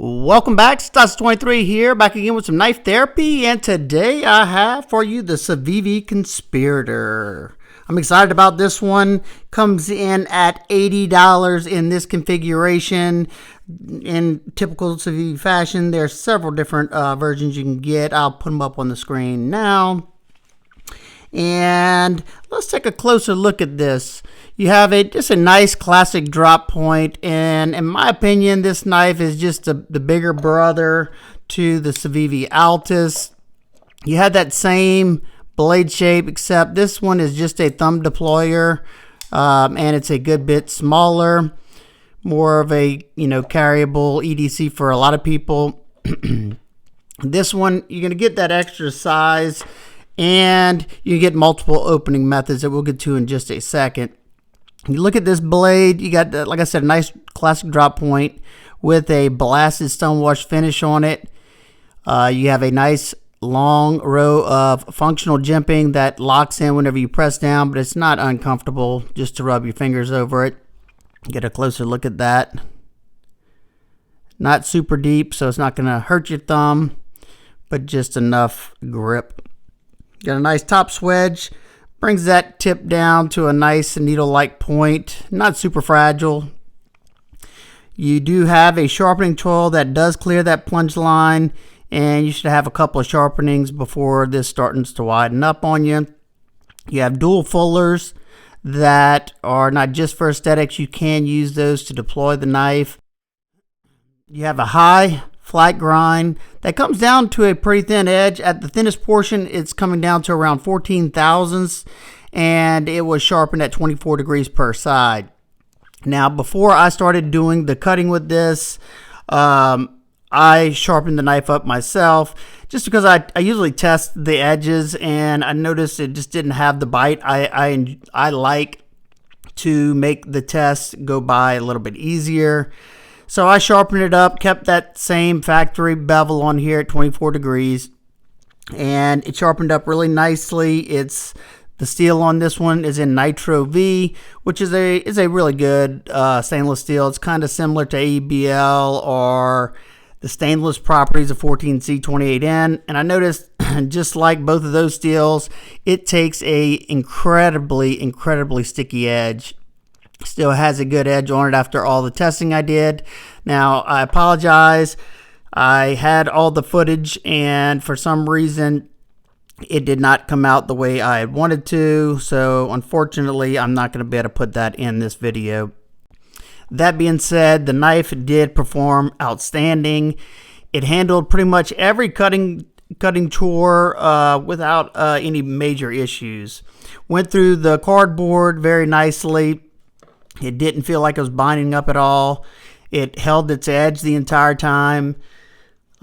Welcome back, Stats23 here, back again with some knife therapy, and today I have for you the Civivi Conspirator. I'm excited about this one. Comes in at $80 in this configuration. In typical Civivi fashion, there are several different versions you can get. I'll put them up on the screen now. And let's take a closer look at this. You have just a nice classic drop point, and in my opinion, this knife is just the bigger brother to the Civivi Altus. You have that same blade shape, except this one is just a thumb deployer, and it's a good bit smaller, more of a carryable EDC for a lot of people. This one, you're gonna get that extra size. And you get multiple opening methods that we'll get to in just a second. You look at this blade, you got, like I said, a nice classic drop point with a blasted stonewash finish on it. You have a nice long row of functional jimping that locks in whenever you press down, but it's not uncomfortable just to rub your fingers over it. Get a closer look at that. Not super deep, so it's not going to hurt your thumb, but just enough grip. Got a nice top swedge, brings that tip down to a nice needle-like point, not super fragile. You do have a sharpening tool that does clear that plunge line, and you should have a couple of sharpenings before this starts to widen up on you. You have dual fullers that are not just for aesthetics. You can use those to deploy the knife. You have a high flat grind that comes down to a pretty thin edge. At the thinnest portion, it's coming down to around 14 thousandths, and it was sharpened at 24 degrees per side. Now, before I started doing the cutting with this, I sharpened the knife up myself just because I usually test the edges, and I noticed it just didn't have the bite. I like to make the test go by a little bit easier. So I sharpened it up, kept that same factory bevel on here at 24 degrees, and it sharpened up really nicely. The steel on this one is in Nitro V, which is a really good stainless steel. It's kind of similar to ABL or the stainless properties of 14C28N, and I noticed just like both of those steels, it takes a incredibly sticky edge. Still has a good edge on it after all the testing I did. Now, I apologize. I had all the footage, and for some reason, it did not come out the way I had wanted to. So, unfortunately, I'm not going to be able to put that in this video. That being said, the knife did perform outstanding. It handled pretty much every cutting chore without any major issues. Went through the cardboard very nicely. It didn't feel like it was binding up at all. It held its edge the entire time.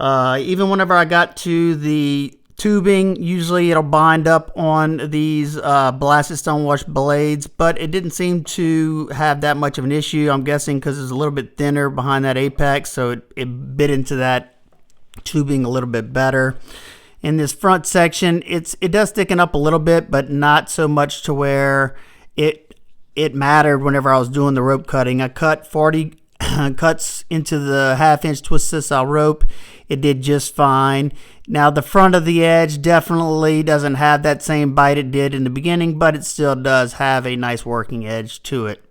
Even whenever I got to the tubing, usually it'll bind up on these blasted stonewash blades, but it didn't seem to have that much of an issue. I'm guessing because it's a little bit thinner behind that apex, so it bit into that tubing a little bit better. In this front section, it does thicken up a little bit, but not so much to where it mattered whenever I was doing the rope cutting. I cut 40 cuts into the 1/2-inch twist sisal rope. It did just fine. Now, the front of the edge definitely doesn't have that same bite it did in the beginning, but it still does have a nice working edge to it.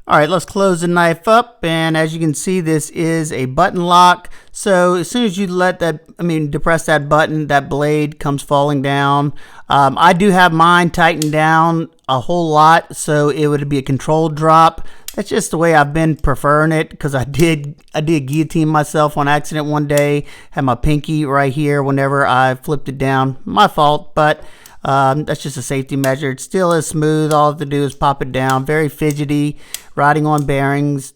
All right, let's close the knife up, and as you can see, this is a button lock. So as soon as you depress that button, that blade comes falling down. I do have mine tightened down a whole lot, so it would be a controlled drop. That's just the way I've been preferring it, because I did guillotine myself on accident one day. Had my pinky right here whenever I flipped it down. My fault, but that's just a safety measure. It still is smooth. All I have to do is pop it down. Very fidgety, riding on bearings,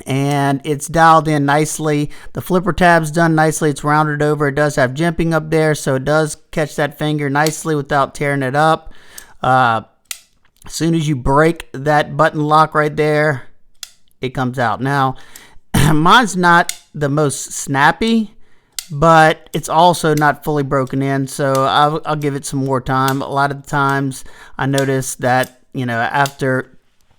and it's dialed in nicely. The flipper tab's done nicely. It's rounded over. It does have jimping up there, so it does catch that finger nicely without tearing it up. As soon as you break that button lock right there, it comes out. Now, mine's not the most snappy, but it's also not fully broken in, so I'll give it some more time. A lot of the times I notice that, after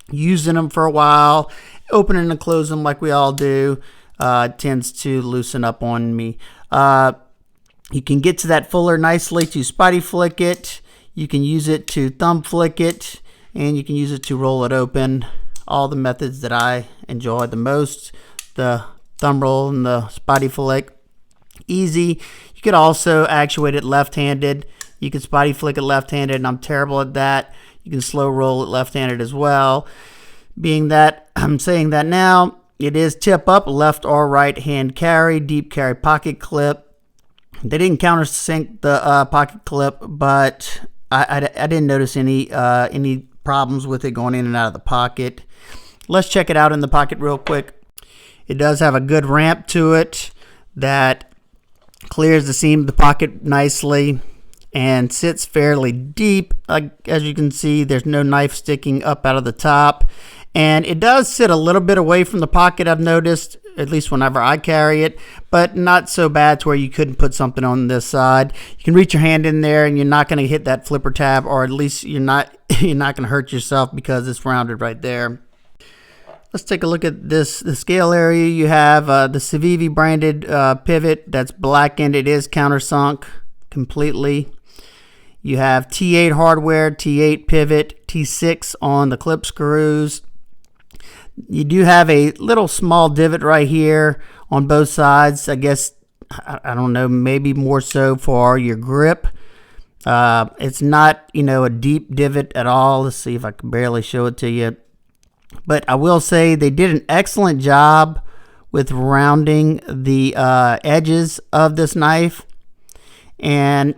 using them for a while, opening and closing them like we all do, tends to loosen up on me. You can get to that fuller nicely to spotty flick it. You can use it to thumb flick it, and you can use it to roll it open. All the methods that I enjoy the most, the thumb roll and the spotty flick. Easy. You could also actuate it left-handed. You can spotty flick it left-handed, and I'm terrible at that. You can slow roll it left-handed as well. Being that I'm saying that now, it is tip up, left or right hand carry, deep carry pocket clip. They didn't countersink the pocket clip, but I didn't notice any problems with it going in and out of the pocket. Let's check it out in the pocket real quick. It does have a good ramp to it that clears the seam of the pocket nicely and sits fairly deep. As you can see, there's no knife sticking up out of the top. And it does sit a little bit away from the pocket, I've noticed, at least whenever I carry it, but not so bad to where you couldn't put something on this side. You can reach your hand in there and you're not going to hit that flipper tab, or at least you're not going to hurt yourself because it's rounded right there. Let's take a look at the scale area. You have the Civivi branded pivot that's blackened. It is countersunk completely. You have T8 hardware, T8 pivot, T6 on the clip screws. You do have a little small divot right here on both sides. I guess, I don't know, maybe more so for your grip. It's not, a deep divot at all. Let's see if I can barely show it to you. But I will say they did an excellent job with rounding the edges of this knife. And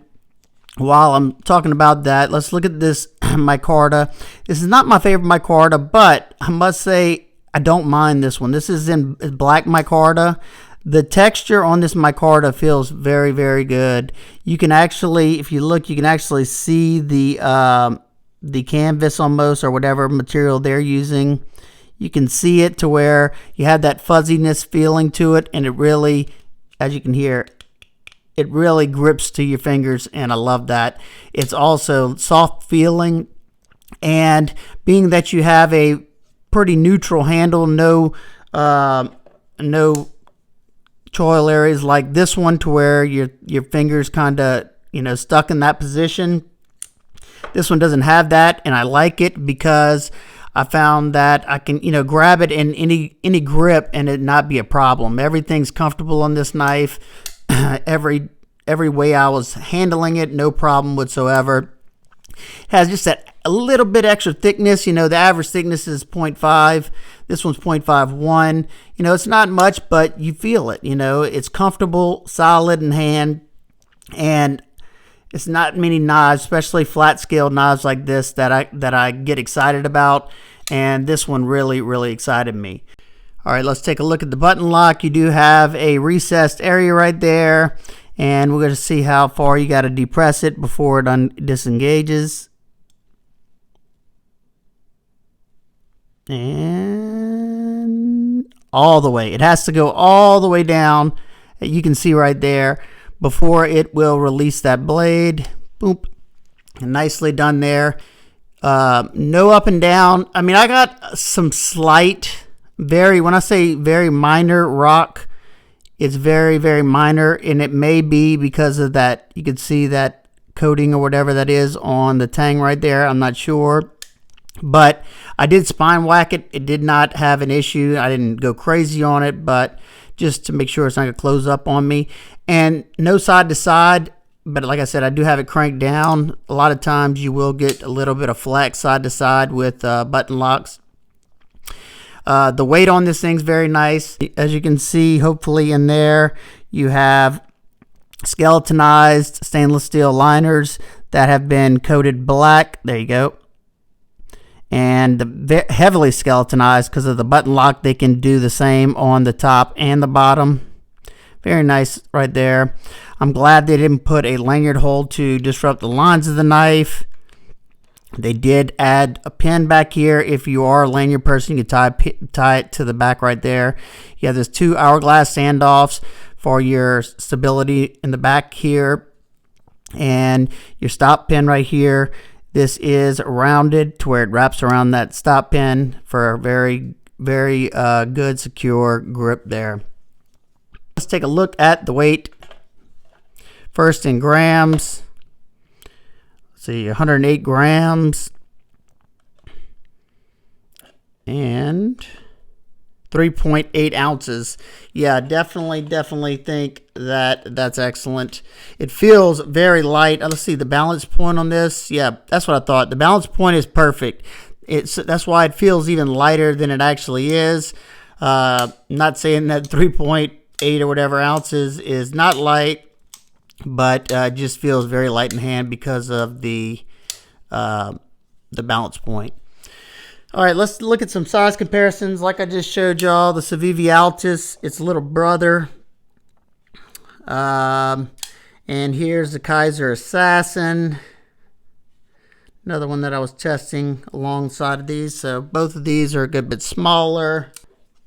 while I'm talking about that, let's look at this micarta. This is not my favorite micarta, but I must say I don't mind this one. This is in black micarta. The texture on this micarta feels very, very good. You can actually, if you look, you can actually see the canvas almost, or whatever material they're using. You can see it to where you have that fuzziness feeling to it, and it really, as you can hear, it really grips to your fingers, and I love that. It's also soft feeling, and being that you have a pretty neutral handle, no choil areas like this one to where your fingers kind of stuck in that position. This one doesn't have that, and I like it because I found that I can grab it in any grip and it not be a problem. Everything's comfortable on this knife. Every way I was handling it, no problem whatsoever. It has just that a little bit extra thickness. The average thickness is 0.5. This one's 0.51. It's not much, but you feel it. It's comfortable, solid in hand, and it's not many knives, especially flat scale knives like this, that I get excited about. And this one really, really excited me. All right, let's take a look at the button lock. You do have a recessed area right there, and we're going to see how far you got to depress it before it disengages. And all the way. It has to go all the way down. You can see right there before it will release that blade. Boop. Nicely done there. No up and down. I mean, I got some slight, when I say very minor rock, it's very, very minor, and it may be because of that. You can see that coating or whatever that is on the tang right there. I'm not sure, but I did spine whack it. It did not have an issue. I didn't go crazy on it, but just to make sure it's not going to close up on me. And no side to side, but like I said, I do have it cranked down. A lot of times you will get a little bit of flex side to side with button locks. The weight on this thing's very nice. As you can see, hopefully in there, you have skeletonized stainless steel liners that have been coated black. There you go. And heavily skeletonized because of the button lock. They can do the same on the top and the bottom. Very nice right there. I'm glad they didn't put a lanyard hole to disrupt the lines of the knife. They did add a pin back here. If you are a lanyard person, you can tie it to the back right there. You have this 2 hourglass standoffs for your stability in the back here. And your stop pin right here. This is rounded to where it wraps around that stop pin for a very, very good, secure grip there. take a look at the weight. First in grams. Let's see, 108 grams. And 3.8 ounces. Yeah, definitely think that that's excellent. It feels very light. Let's see the balance point on this. Yeah, that's what I thought. The balance point is perfect. That's why it feels even lighter than it actually is. Not saying that 3.8 or whatever ounces is not light, but just feels very light in hand because of the balance point. All right, let's look at some size comparisons. Like I just showed y'all, the Civivi Altis, its little brother. And here's the Kaiser Assassin. Another one that I was testing alongside of these. So both of these are a good bit smaller.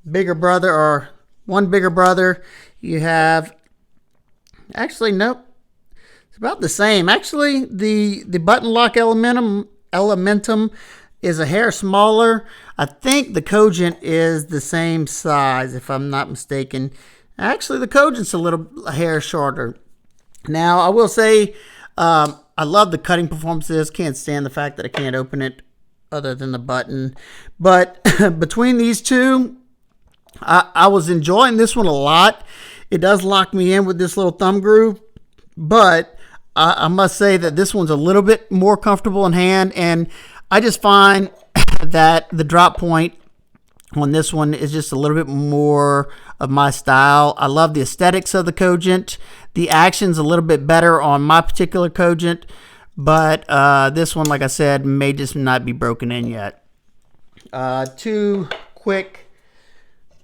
Bigger brother, or one bigger brother. You have, actually, nope. It's about the same. Actually, the button lock Elementum is a hair smaller. I think the Cogent is the same size, if I'm not mistaken. Actually, the Cogent's a hair shorter. Now, I will say, I love the cutting performance of this. Can't stand the fact that I can't open it other than the button. But between these two, I was enjoying this one a lot. It does lock me in with this little thumb groove. But I must say that this one's a little bit more comfortable in hand. And I just find that the drop point on this one is just a little bit more of my style. I love the aesthetics of the Cogent. The action's a little bit better on my particular Cogent, but this one, like I said, may just not be broken in yet. Two quick,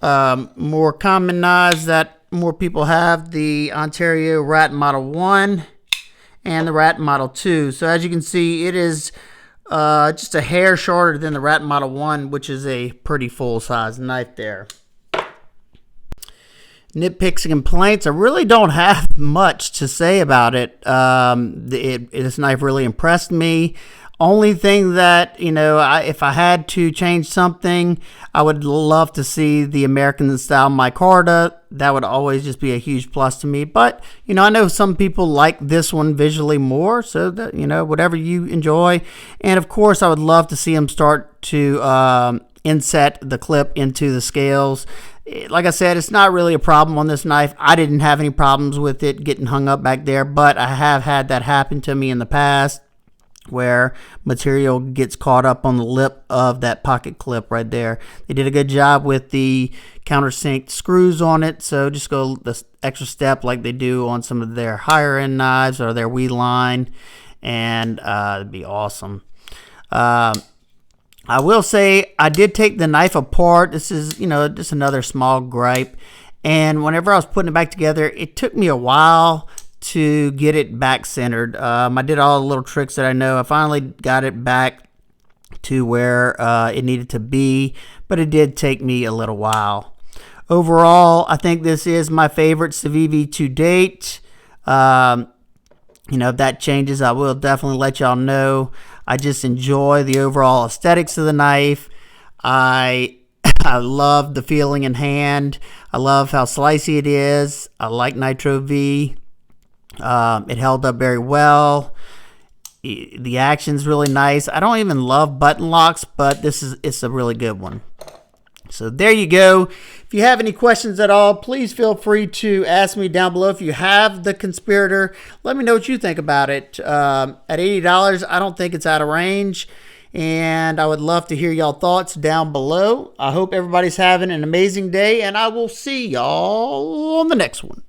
more common knives that more people have, the Ontario Rat Model 1 and the Rat Model 2. So as you can see, it is just a hair shorter than the Rat Model 1, which is a pretty full-size knife there. Nitpicks and complaints. I really don't have much to say about it. This knife really impressed me. Only thing that, if I had to change something, I would love to see the American-style Micarta. That would always just be a huge plus to me. But, I know some people like this one visually more. So, that, whatever you enjoy. And, of course, I would love to see them start to inset the clip into the scales. Like I said, it's not really a problem on this knife. I didn't have any problems with it getting hung up back there. But I have had that happen to me in the past, where material gets caught up on the lip of that pocket clip right there. They did a good job with the countersink screws on it, so just go the extra step like they do on some of their higher end knives or their weed line, and it'd be awesome. I will say I did take the knife apart. This is, just another small gripe, and whenever I was putting it back together, it took me a while to get it back centered. I did all the little tricks that I know. I finally got it back to where it needed to be, but it did take me a little while. Overall, I think this is my favorite Civivi to date. If that changes, I will definitely let y'all know. I just enjoy the overall aesthetics of the knife. I love the feeling in hand. I love how slicey it is. I like Nitro V. It held up very well. The action's really nice. I don't even love button locks, but it's a really good one. So there you go. If you have any questions at all, please feel free to ask me down below. If you have the Conspirator, let me know what you think about it. At $80, I don't think it's out of range, and I would love to hear y'all thoughts down below. I hope everybody's having an amazing day, and I will see y'all on the next one.